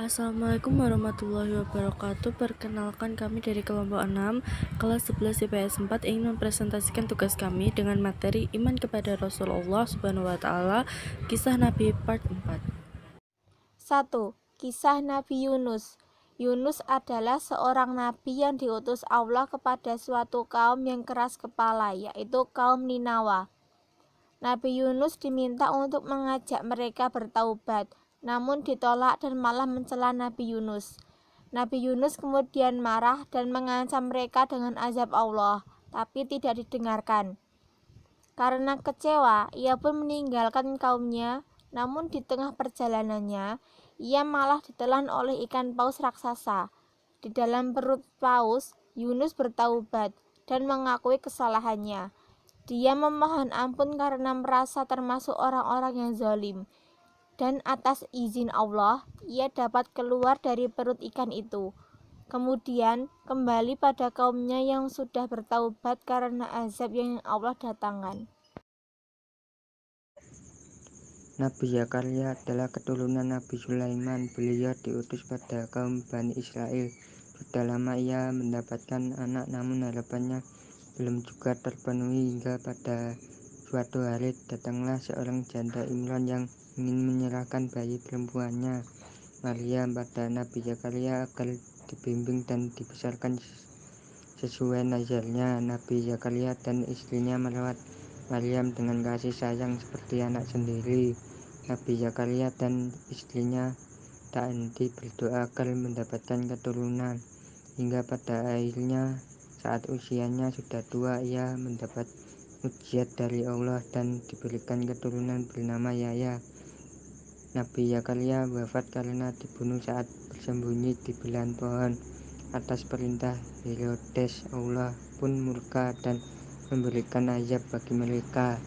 Assalamualaikum warahmatullahi wabarakatuh. Perkenalkan, kami dari kelompok 6 kelas 11 IPS 4 ingin mempresentasikan tugas kami dengan materi iman kepada Rasulullah Subhanahu wa taala, kisah Nabi part 4. 1. Kisah Nabi Yunus. Yunus adalah seorang nabi yang diutus Allah kepada suatu kaum yang keras kepala, yaitu kaum Ninawa. Nabi Yunus diminta untuk mengajak mereka bertaubat, namun ditolak dan malah mencela Nabi Yunus. Nabi Yunus kemudian marah dan mengancam mereka dengan azab Allah, tapi tidak didengarkan. Karena kecewa, ia pun meninggalkan kaumnya. Namun di tengah perjalanannya, ia malah ditelan oleh ikan paus raksasa. Di dalam perut paus, Yunus bertaubat dan mengakui kesalahannya. Dia memohon ampun karena merasa termasuk orang-orang yang zalim. Dan atas izin Allah, ia dapat keluar dari perut ikan itu. Kemudian kembali pada kaumnya yang sudah bertaubat karena azab yang Allah datangkan. Nabi Zakaria adalah keturunan Nabi Sulaiman. Beliau diutus pada kaum Bani Israel. Sudah lama ia mendapatkan anak, namun harapannya belum juga terpenuhi hingga pada suatu hari datanglah seorang janda Imran yang ingin menyerahkan bayi perempuannya Maryam pada Nabi Zakaria agar dibimbing dan dibesarkan sesuai nazarnya. Nabi Zakaria dan istrinya merawat Maryam dengan kasih sayang seperti anak sendiri. Nabi Zakaria dan istrinya tak henti berdoa agar mendapatkan keturunan, hingga pada akhirnya saat usianya sudah tua ia mendapat mukjizat dari Allah dan diberikan keturunan bernama Yahya. Nabi Zakaria wafat karena dibunuh saat bersembunyi di belahan pohon atas perintah Herodes. Allah pun murka dan memberikan azab bagi mereka.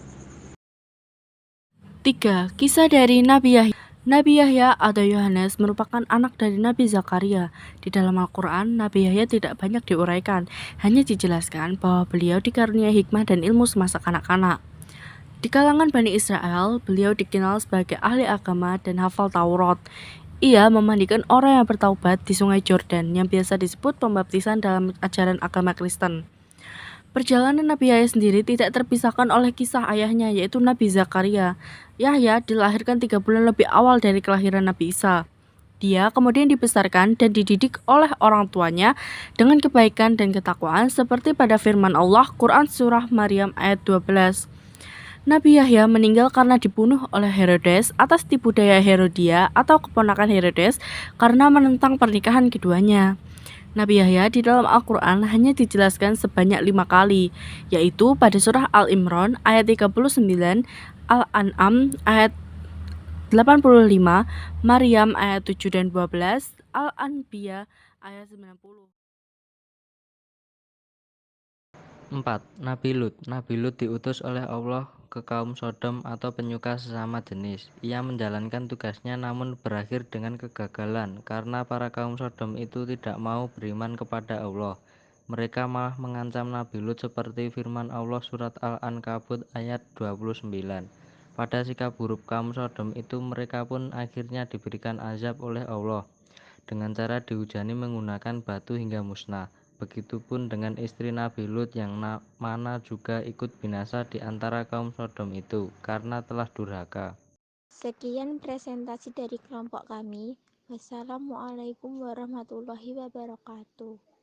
3. Kisah dari Nabi Yahya. Nabi Yahya atau Yohanes merupakan anak dari Nabi Zakaria. Di dalam Al-Quran, Nabi Yahya tidak banyak diuraikan, hanya dijelaskan bahwa beliau dikaruniai hikmah dan ilmu semasa kanak-kanak. Di kalangan Bani Israel, beliau dikenal sebagai ahli agama dan hafal Taurat. Ia memandikan orang yang bertaubat di Sungai Jordan, yang biasa disebut pembaptisan dalam ajaran agama Kristen. Perjalanan Nabi Yahya sendiri tidak terpisahkan oleh kisah ayahnya, yaitu Nabi Zakaria. Yahya dilahirkan 3 bulan lebih awal dari kelahiran Nabi Isa. Dia kemudian dibesarkan dan dididik oleh orang tuanya dengan kebaikan dan ketakwaan seperti pada firman Allah Quran Surah Maryam ayat 12. Nabi Yahya meninggal karena dibunuh oleh Herodes atas tipu daya Herodia atau keponakan Herodes karena menentang pernikahan keduanya. Nabi Yahya di dalam Al-Quran hanya dijelaskan sebanyak 5 kali, yaitu pada surah Al-Imran ayat 39, Al-An'am ayat 85, Maryam ayat 7 dan 12, Al-Anbiya ayat 90. 4. Nabi Lut. Nabi Lut diutus oleh Allah ke kaum Sodom atau penyuka sesama jenis. Ia menjalankan tugasnya namun berakhir dengan kegagalan karena para kaum Sodom itu tidak mau beriman kepada Allah. Mereka malah mengancam Nabi Lut seperti firman Allah surat Al-Ankabut ayat 29. Pada sikap buruk kaum Sodom itu, mereka pun akhirnya diberikan azab oleh Allah dengan cara dihujani menggunakan batu hingga musnah. Begitupun dengan istri Nabi Lut yang mana juga ikut binasa di antara kaum Sodom itu karena telah durhaka. Sekian presentasi dari kelompok kami. Wassalamualaikum warahmatullahi wabarakatuh.